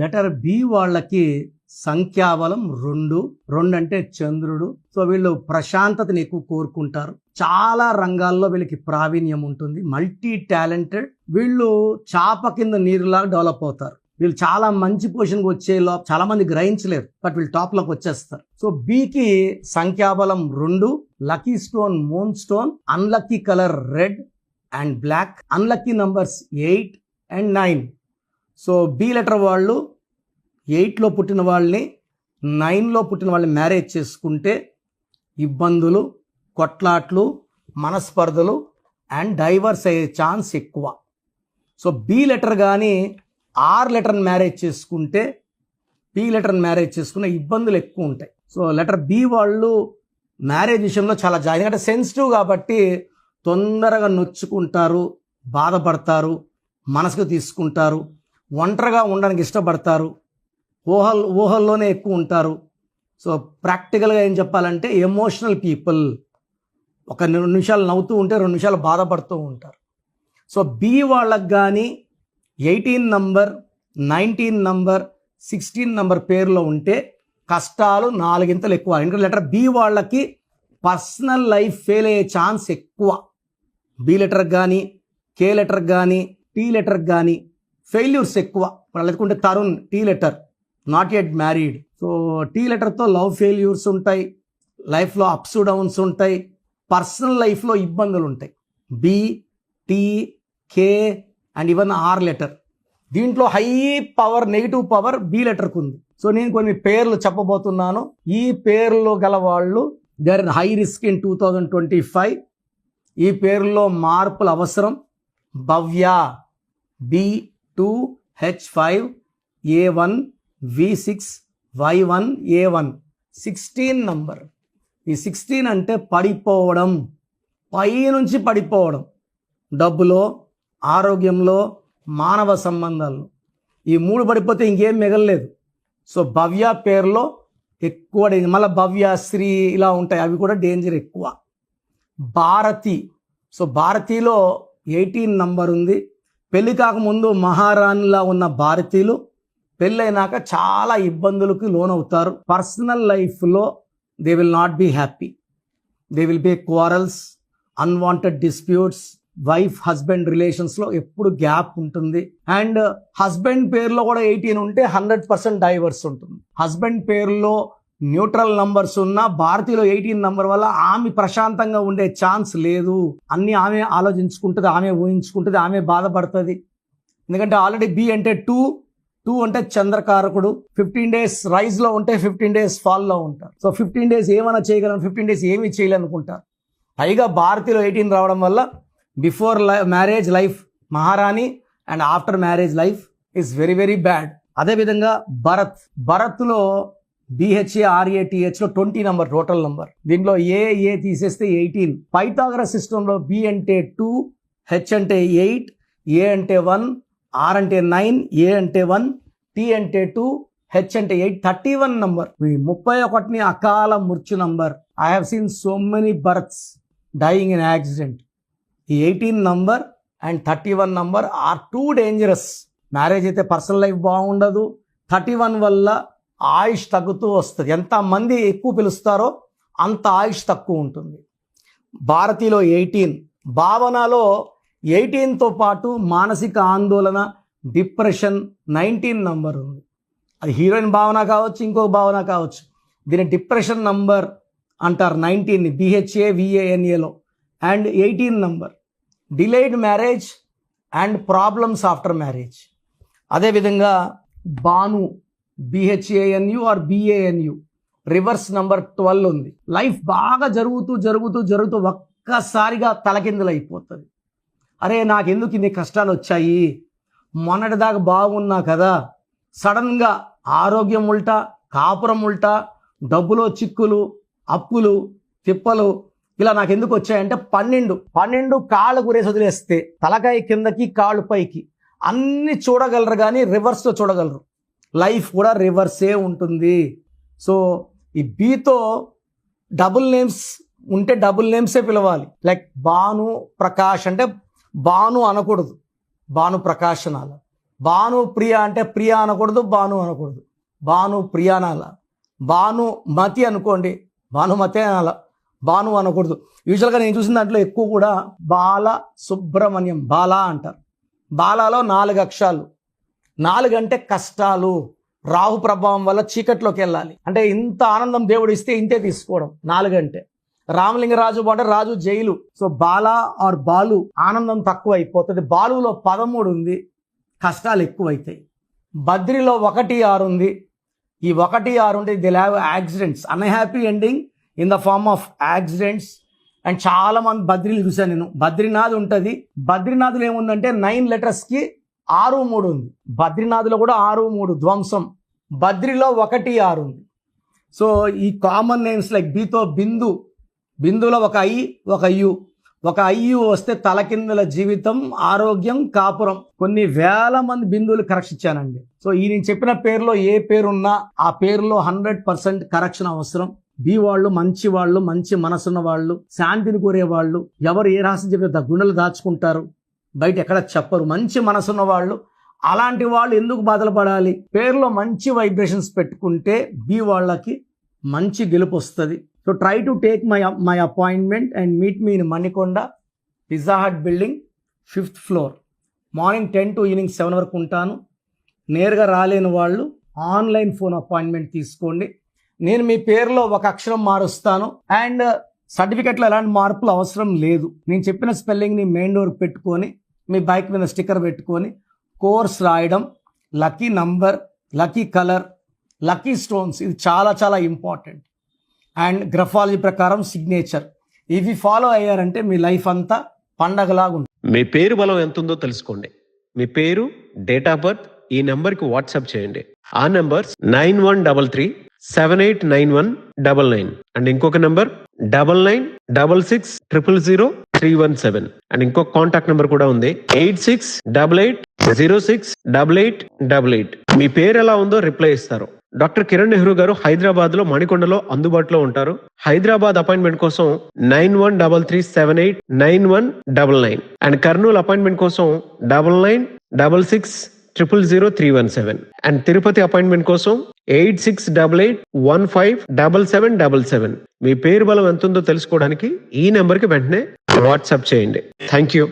Letter B వాళ్ళకి సంఖ్యాబలం 2. 2 అంటే చంద్రుడు. సో వీళ్ళు ప్రశాంతతని ఎక్కువ కోరుకుంటారు. చాలా రంగాల్లో వీళ్ళకి ప్రావీణ్యం ఉంటుంది. Multi talented. వీళ్ళు చాప కింద నీరులాగా డెవలప్ అవుతారు. వీళ్ళు చాలా మంచి పొజిషన్కి వచ్చేలో చాలా మంది గ్రహించలేరు, బట్ వీళ్ళు టాప్ లోకి వచ్చేస్తారు. సో బికి సంఖ్యాబలం 2. Lucky stone moonstone. Unlucky colour red and black. Unlucky numbers 8 and 9. So B letter వాళ్ళు 8లో పుట్టిన వాళ్ళని 9లో పుట్టిన వాళ్ళని మ్యారేజ్ చేసుకుంటే ఇబ్బందులు, కొట్లాట్లు, మనస్పర్ధలు అండ్ డైవర్స్ అయ్యే ఛాన్స్ ఎక్కువ. సో బి లెటర్ కానీ ఆర్ లెటర్ని మ్యారేజ్ చేసుకుంటే బి లెటర్ని మ్యారేజ్ చేసుకునే ఇబ్బందులు ఎక్కువ ఉంటాయి. సో లెటర్ బి వాళ్ళు మ్యారేజ్ విషయంలో చాలా ఎందుకంటే సెన్సిటివ్ కాబట్టి తొందరగా నొచ్చుకుంటారు, బాధపడతారు, మనసుకు తీసుకుంటారు, ఒంటరిగా ఉండడానికి ఇష్టపడతారు, ఊహల్లోనే ఎక్కువ ఉంటారు. సో ప్రాక్టికల్గా ఏం చెప్పాలంటే ఎమోషనల్ పీపుల్. ఒక 2 నిమిషాలు నవ్వుతూ ఉంటే 2 నిమిషాలు బాధపడుతూ ఉంటారు. సో బి వాళ్ళకి కానీ 18 నంబర్, 19 నంబర్, 16 నంబర్ పేరులో ఉంటే కష్టాలు 4 ఎక్కువ. ఎందుకంటే లెటర్ బి వాళ్ళకి పర్సనల్ లైఫ్ ఫెయిల్ అయ్యే ఛాన్స్ ఎక్కువ. బి లెటర్ కానీ, కే లెటర్ కానీ, టీ లెటర్ కానీ ఫెయిల్యూర్స్ ఎక్కువ. వాళ్ళకుంటే Tarun T letter not yet married. So T లెటర్తో లవ్ ఫెయిల్యూర్స్ ఉంటాయి, లైఫ్లో అప్స్ డౌన్స్ ఉంటాయి, పర్సనల్ లైఫ్లో ఇబ్బందులు ఉంటాయి. B, T, K and even R letter. దీంట్లో high power, negative power B లెటర్కి ఉంది. సో నేను కొన్ని పేర్లు చెప్పబోతున్నాను. ఈ పేర్లో గల వాళ్ళు there in high risk in 2025. ఈ పేర్లో మార్పులు అవసరం. Bhavya B2H5 A1 V6 Y1 A1 16 number. ఈ 16 అంటే పడిపోవడం, పైనుంచి పడిపోవడం, డబ్బులో, ఆరోగ్యంలో, మానవ సంబంధాల్లో. ఈ 3 పడిపోతే ఇంకేం మిగలలేదు. సో భవ్య పేరులో ఎక్కువ డేంజర్. మళ్ళీ భవ్య, శ్రీ ఇలా ఉంటాయి, అవి కూడా డేంజర్ ఎక్కువ. భారతి. సో భారతిలో 18 నంబర్ ఉంది. పెళ్లి కాకముందు మహారాణిలా ఉన్న భారతీయులు పెళ్ళైనాక చాలా ఇబ్బందులకు లోనవుతారు. పర్సనల్ లైఫ్లో they will not be happy. They will be quarrels, unwanted disputes. Wife husband రిలేషన్స్లో ఎప్పుడు గ్యాప్ ఉంటుంది. అండ్ హస్బెండ్ పేరులో కూడా 18 ఉంటే 100% డైవర్స్ ఉంటుంది. హస్బెండ్ పేరులో న్యూట్రల్ నంబర్స్ ఉన్న భారతీయులో 18 నంబర్ వల్ల ఆమె ప్రశాంతంగా ఉండే ఛాన్స్ లేదు. అన్నీ ఆమె ఆలోచించుకుంటుంది, ఆమె ఊహించుకుంటుంది, ఆమె బాధపడుతుంది. ఎందుకంటే ఆల్రెడీ బి అంటే 2 అంటే చంద్రకారకుడు. 15 days రైజ్లో ఉంటే 15 days ఫాల్లో ఉంటారు. సో 15 days ఏమైనా చేయగలను, 15 days ఏమీ చేయలేనుకుంటారు. పైగా భారతీయులో 18 రావడం వల్ల బిఫోర్ మ్యారేజ్ లైఫ్ మహారాణి and after marriage life is very very bad. అదేవిధంగా భరత్లో BHARATHలో 20 నంబర్ టోటల్ నంబర్. దీంట్లో ఏ తీసేస్తే 18. పైథాగరస్ సిస్టంలో బి అంటే 2, హెచ్ అంటే 8, ఏ అంటే 1, ఆర్ అంటే 9, ఏ అంటే 1, టీ అంటే 2, హెచ్ అంటే 8. 31 నంబర్. ఈ 31ని అకాల మృత్యు number. I have seen so many births dying in accident. ఈ 18 number and 31 number are too dangerous. Marriage అయితే పర్సనల్ లైఫ్ బాగుండదు. 31 వల్ల ఆయుష్ తగ్గుతూ వస్తుంది. ఎంతమంది ఎక్కువ పిలుస్తారో అంత ఆయుష్ తక్కువ ఉంటుంది. భారతీలో 18. భావనలో 18తో పాటు మానసిక ఆందోళన, డిప్రెషన్ 19 నంబర్ ఉంది. అది హీరోయిన్ భావన కావచ్చు, ఇంకో భావన కావచ్చు. దీని డిప్రెషన్ నంబర్ అంటారు 19ని BHAVANAలో. And 18 number delayed marriage and problems after marriage. అదేవిధంగా Bhanu BHANU or BANU reverse number 12 ఉంది. లైఫ్ బాగా జరుగుతూ ఒక్కసారిగా తలకిందులైపోతుంది. అరే నాకెందుకు ఇన్ని కష్టాలు వచ్చాయి, మొన్నటిదాకా బాగున్నా కదా, సడన్గా ఆరోగ్యం ఉల్టా, కాపురం ఉల్టా, డబ్బులో చిక్కులు, అప్పులు, తిప్పలు ఇలా నాకెందుకు వచ్చాయంటే 12 కాళ్ళు గురేసి వదిలేస్తే తలకాయ కిందకి కాళ్ళు పైకి అన్ని చూడగలరు, కానీ రివర్స్లో చూడగలరు. లైఫ్ కూడా రివర్సే ఉంటుంది. సో ఈ బీతో డబుల్ నేమ్స్ ఉంటే డబుల్ నేమ్సే పిలవాలి. లైక్ భాను ప్రకాష్ అంటే భాను అనకూడదు, భాను ప్రకాష్ అనాలి. భాను ప్రియ అంటే ప్రియ అనకూడదు, భాను అనకూడదు, భాను ప్రియ అనాల. భానుమతి అనుకోండి, భానుమతి అనాల, భాను అనకూడదు. యూజువల్గా నేను చూసిన దాంట్లో ఎక్కువ కూడా బాల సుబ్రహ్మణ్యం, బాలా అంటారు. బాలాలో 4 అక్షరాలు. 4 అంటే కష్టాలు, రాహు ప్రభావం వల్ల చీకట్లోకి వెళ్ళాలి. అంటే ఇంత ఆనందం దేవుడు ఇస్తే ఇంతే తీసుకోవడం 4 అంటే. రామలింగరాజు అంటే Raju jail. So Bala or Balu ఆనందం తక్కువ అయిపోతుంది. బాలులో 13 ఉంది, కష్టాలు ఎక్కువైతాయి. బద్రిలో 1, 6 ఉంది. ఈ 1, 6 ఉంటే they'll have accidents, unhappy ending in the form of accidents. And చాలా మంది బద్రీలు చూశాను నేను. బద్రీనాథ్ ఉంటుంది. బద్రీనాథ్లో ఏముందంటే 9 లెటర్స్కి 6, 3 ఉంది. బద్రీనాథ్లో కూడా 6, 3 ధ్వంసం. బద్రిలో 1, 6 ఉంది. సో ఈ కామన్ నేమ్స్ లైక్ బీతో బిందు, బిందులో 1 I, 1 U. 1 IU వస్తే తలకిందుల జీవితం, ఆరోగ్యం, కాపురం. కొన్ని వేల మంది బిందువులు కరెక్షన్ ఇచ్చానండి. సో ఈ నేను చెప్పిన పేరులో ఏ పేరున్నా ఆ పేరులో 100% కరెక్షన్ అవసరం. బి వాళ్ళు మంచి వాళ్ళు, మంచి మనసున్న వాళ్ళు, శాంతిని కోరే వాళ్ళు, ఎవరు ఏ రహస్యం చెప్పిన గుండెలు దాచుకుంటారు, బయట ఎక్కడ చెప్పరు, మంచి మనసున్న వాళ్ళు. అలాంటి వాళ్ళు ఎందుకు బాధలు పడాలి? పేరులో మంచి వైబ్రేషన్స్ పెట్టుకుంటే బి వాళ్ళకి మంచి గెలుపు వస్తుంది. So try to take my appointment and meet me in Manikonda, Pizza Hut building, 5th floor. Morning 10 to evening 7 వరకు ఉంటాను. నేరుగా రాలేని వాళ్ళు ఆన్లైన్ ఫోన్ అపాయింట్మెంట్ తీసుకోండి. నేను మీ పేరులో 1 అక్షరం మారుస్తాను. అండ్ సర్టిఫికెట్లో ఎలాంటి మార్పులు అవసరం లేదు. నేను చెప్పిన స్పెల్లింగ్ని మెయిన్ డోర్ పెట్టుకొని, మీ బైక్ మీద స్టిక్కర్ పెట్టుకొని, కోర్స్ రాయడం, lucky number, lucky colour, lucky stones, ఇది చాలా చాలా ఇంపార్టెంట్. అండ్ గ్రఫాలజీ ప్రకారం సిగ్నేచర్, ఇవి ఫాలో అయ్యారంటే మీ లైఫ్ అంతా పండగలాగా ఉంటుంది. మీ పేరు బలం ఎంత ఉందో తెలుసుకోండి. మీ పేరు, డేట్ ఆఫ్ బర్త్ ఈ నెంబర్కి వాట్సాప్ చేయండి. ఆ నెంబర్ 9133789199 అండ్ ఇంకొక నెంబర్ 9966000317 అండ్ ఇంకొక కాంటాక్ట్ నెంబర్ కూడా ఉంది 8688068888. మీ పేరు ఎలా ఉందో రిప్లై ఇస్తారు. డాక్టర్ కిరణ్ నెహ్రూ గారు హైదరాబాద్ లో మణికొండలో అందుబాటులో ఉంటారు. హైదరాబాద్ అపాయింట్మెంట్ కోసం 9133789199 అండ్ కర్నూలు అపాయింట్మెంట్ కోసం 9966000317 అండ్ తిరుపతి అపాయింట్మెంట్ కోసం 8688157777. మీ పేరు బలం ఎంత ఉందో తెలుసుకోవడానికి ఈ నెంబర్కి వెంటనే వాట్సాప్ చేయండి. Thank you.